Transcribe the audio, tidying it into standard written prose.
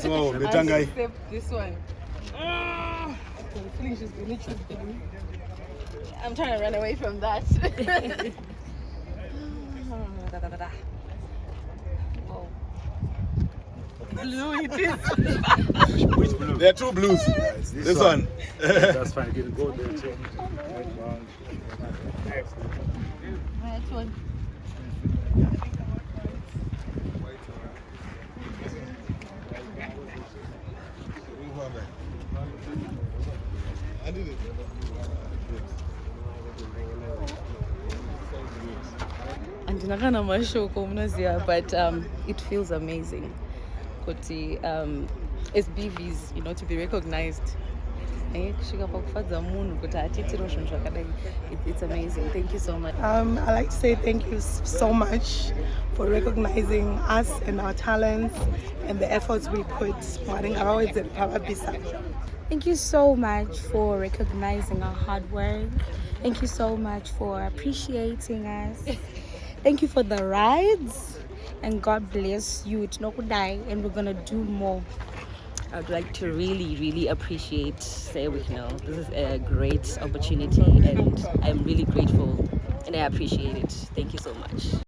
Wow, Metangai. Except this one. I'm feeling she's gonna choose me. I'm trying to run away from that. Oh. Blue it is. Which blue? There are two blues. This one. That's fine. You can go there too. Which one? And nakana mashoko mnazia, but it feels amazing. Koti it's BVs, you know, to be recognized. It's amazing. Thank you so much. I'd like to say thank you so much for recognizing us and our talents and the efforts we put. Thank you so much for recognizing our hard work. Thank you so much for appreciating us. Thank you for the rides, and God bless you. It's not good die, and we're gonna do more. I'd like to really appreciate Wicknell. This is a great opportunity and I'm really grateful and I appreciate it. Thank you so much.